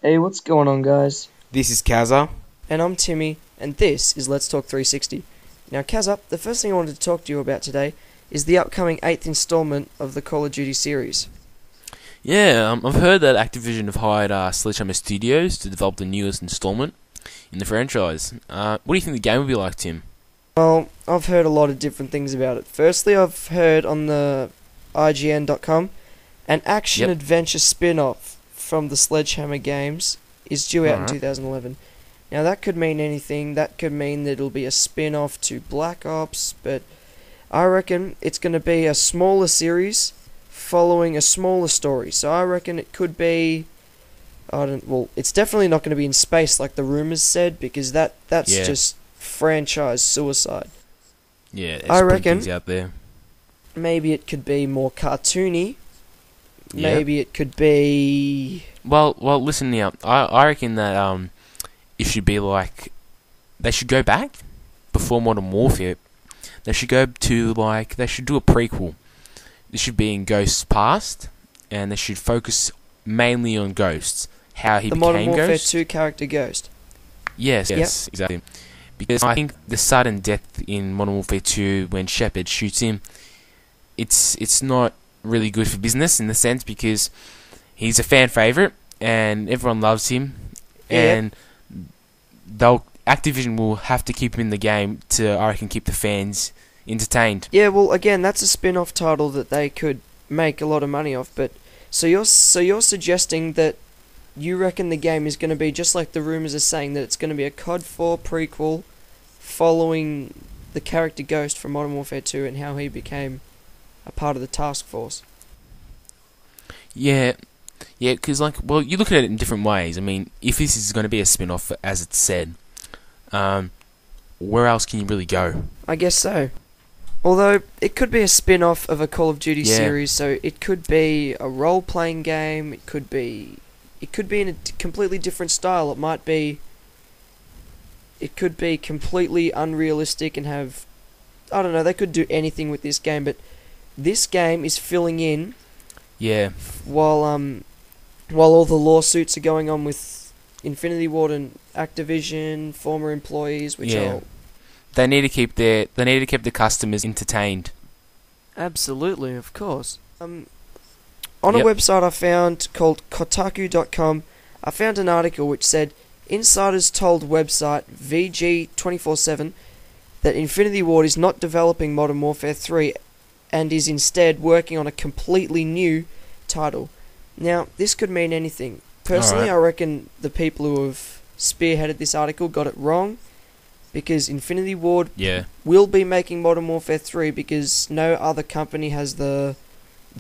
Hey, what's going on, guys? This is CAZZA. And I'm Timmy, and this is Let's Talk 360. Now, CAZZA, the first thing I wanted to talk to you about today is the upcoming 8th installment of the Call of Duty series. Yeah, I've heard that Activision have hired Sledgehammer Studios to develop the newest installment in the franchise. What do you think the game will be like, Tim? Well, I've heard a lot of different things about it. Firstly, I've heard on the IGN.com an action-adventure spin-off from the Sledgehammer games is due out in 2011. Now, that could mean anything. That could mean that it'll be a spin-off to Black Ops, but I reckon it's going to be a smaller series following a smaller story. So I reckon it could be... it's definitely not going to be in space like the rumors said, because that's just franchise suicide. Yeah, there's I reckon things out there. Maybe it could be more cartoony. Maybe it could be... Well, listen now. I reckon that it should be like... They should go back before Modern Warfare. They should go to, they should do a prequel. This should be in Ghost's past, and they should focus mainly on Ghosts. How he became Ghost. The Modern Warfare 2 character Ghost. Yes, exactly. Because I think the sudden death in Modern Warfare 2 when Shepard shoots him, it's not really good for business in the sense because he's a fan favourite and everyone loves him, and Activision will have to keep him in the game to, I reckon, keep the fans entertained. Yeah, well, again, that's a spin-off title that they could make a lot of money off. But so you're suggesting that you reckon the game is going to be just like the rumors are saying, that it's going to be a COD 4 prequel following the character Ghost from Modern Warfare 2 and how he became a part of the task force. Yeah, because you look at it in different ways. I mean, if this is going to be a spin-off, as it's said, where else can you really go? I guess so. Although, it could be a spin-off of a Call of Duty series, so it could be a role-playing game, it could be in a completely different style. It could be completely unrealistic and have... I don't know, they could do anything with this game, but this game is filling in while all the lawsuits are going on with Infinity Ward and Activision, former employees, which are... They need to keep the customers entertained. Absolutely, of course. On a website I found called Kotaku.com, I found an article which said insiders told website VG247 that Infinity Ward is not developing Modern Warfare 3 and is instead working on a completely new title. Now, this could mean anything. Personally, I reckon the people who have spearheaded this article got it wrong, because Infinity Ward will be making Modern Warfare 3 because no other company has the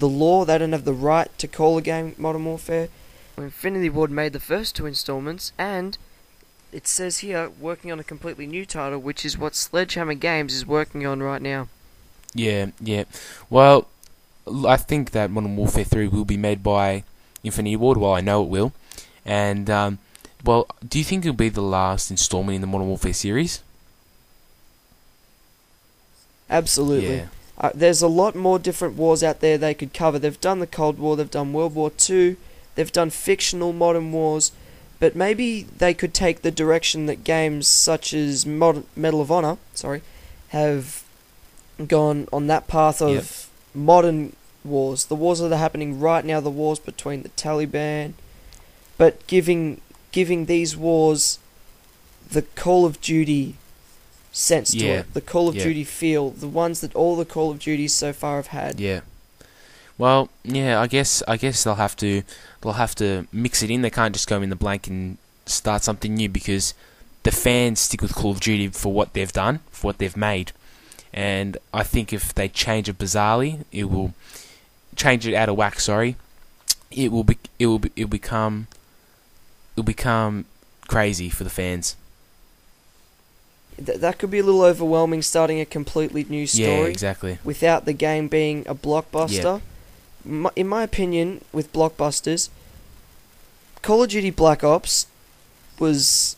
law. They don't have the right to call a game Modern Warfare. Infinity Ward made the first 2 installments, and it says here, working on a completely new title, which is what Sledgehammer Games is working on right now. Yeah. Well, I think that Modern Warfare 3 will be made by Infinity Ward. Well, I know it will. And, do you think it'll be the last installment in the Modern Warfare series? Absolutely. There's a lot more different wars out there they could cover. They've done the Cold War, they've done World War II, they've done fictional modern wars, but maybe they could take the direction that games such as Medal of Honor, have gone on that path of modern wars. The wars that are happening right now, the wars between the Taliban, but giving these wars the Call of Duty sense to it, the Call of Duty feel, the ones that all the Call of Duties so far have had. Yeah. Well, I guess they'll have to mix it in. They can't just go in the blank and start something new, because the fans stick with Call of Duty for what they've done, for what they've made. And I think if they change it bizarrely, it will change it out of whack. It will become crazy for the fans. That could be a little overwhelming, starting a completely new story. Yeah, exactly. Without the game being a blockbuster. In my opinion, with blockbusters, Call of Duty Black Ops was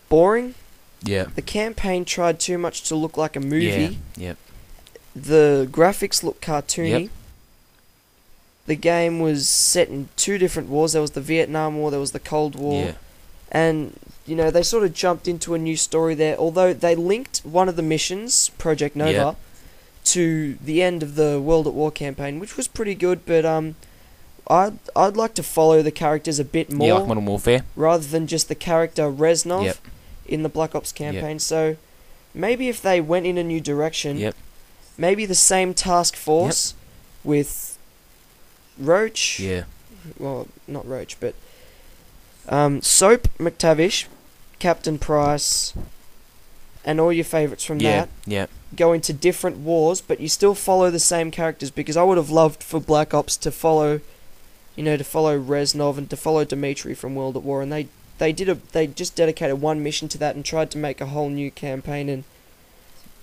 boring. Yeah. The campaign tried too much to look like a movie. Yeah. The graphics look cartoony. the game was set in 2 different wars. There was the Vietnam War, there was the Cold War. Yeah. And, you know, they sort of jumped into a new story there, although they linked one of the missions, Project Nova, to the end of the World at War campaign, which was pretty good, but I'd like to follow the characters a bit more. Yeah, like Modern Warfare. Rather than just the character Reznov Yep. in the Black Ops campaign. So maybe if they went in a new direction, maybe the same task force with Roach. Yeah. Well, not Roach, but Soap McTavish, Captain Price, and all your favourites from that. Yeah. Go into different wars, but you still follow the same characters, because I would have loved for Black Ops to follow, you know, to follow Reznov and to follow Dimitri from World at War, and they just dedicated one mission to that and tried to make a whole new campaign. And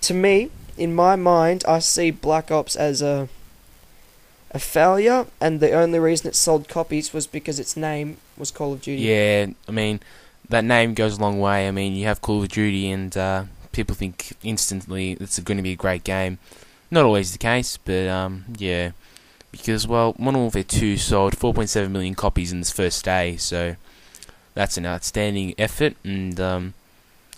to me, in my mind, I see Black Ops as a failure, and the only reason it sold copies was because its name was Call of Duty. Yeah, I mean, that name goes a long way. I mean, you have Call of Duty and people think instantly it's going to be a great game. Not always the case, but yeah. Because, well, Modern Warfare 2 sold 4.7 million copies in its first day, so that's an outstanding effort, and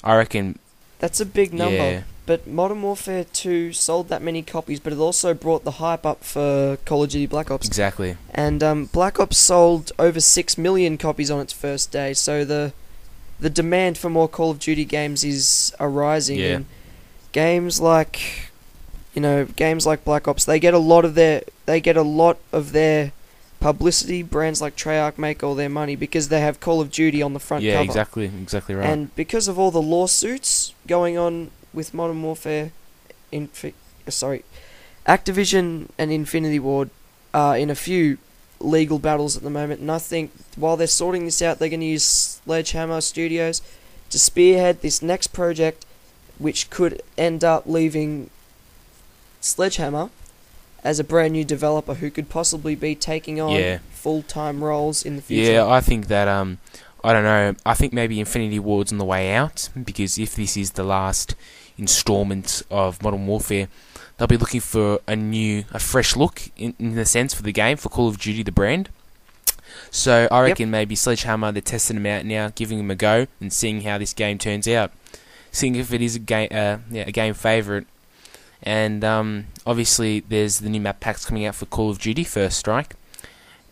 I reckon... That's a big number. Yeah. But Modern Warfare 2 sold that many copies, but it also brought the hype up for Call of Duty Black Ops. Exactly. And Black Ops sold over 6 million copies on its first day, so the demand for more Call of Duty games is arising. Yeah. And games like, you know, games like Black Ops, they get a lot of their publicity. Brands like Treyarch make all their money because they have Call of Duty on the front cover. Yeah, exactly right. And because of all the lawsuits going on with Modern Warfare, Activision and Infinity Ward are in a few legal battles at the moment, and I think while they're sorting this out, they're going to use Sledgehammer Studios to spearhead this next project, which could end up leaving Sledgehammer as a brand new developer who could possibly be taking on full-time roles in the future. Yeah, I think that I don't know. I think maybe Infinity Ward's on the way out, because if this is the last installment of Modern Warfare, they'll be looking for a fresh look in a sense for the game, for Call of Duty, the brand. So I reckon maybe Sledgehammer, they're testing them out now, giving them a go, and seeing how this game turns out, seeing if it is a game favourite. And obviously there's the new map packs coming out for Call of Duty First Strike,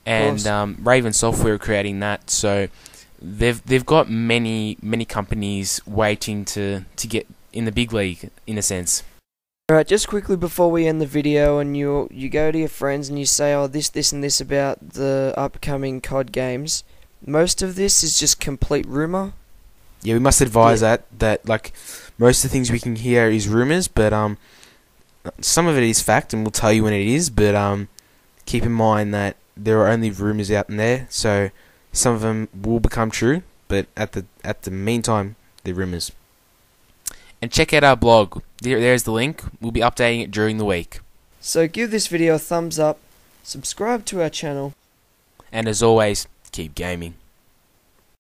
and Raven Software are creating that. So they've got many companies waiting to get in the big league, in a sense. Alright, just quickly before we end the video, and you go to your friends and you say, oh, this and this about the upcoming COD games, most of this is just complete rumour. Yeah, we must advise that like most of the things we can hear is rumours, but some of it is fact, and we'll tell you when it is, but keep in mind that there are only rumours out there, so some of them will become true, but at the meantime, they're rumours. And check out our blog. There's the link. We'll be updating it during the week. So give this video a thumbs up, subscribe to our channel, and as always, keep gaming.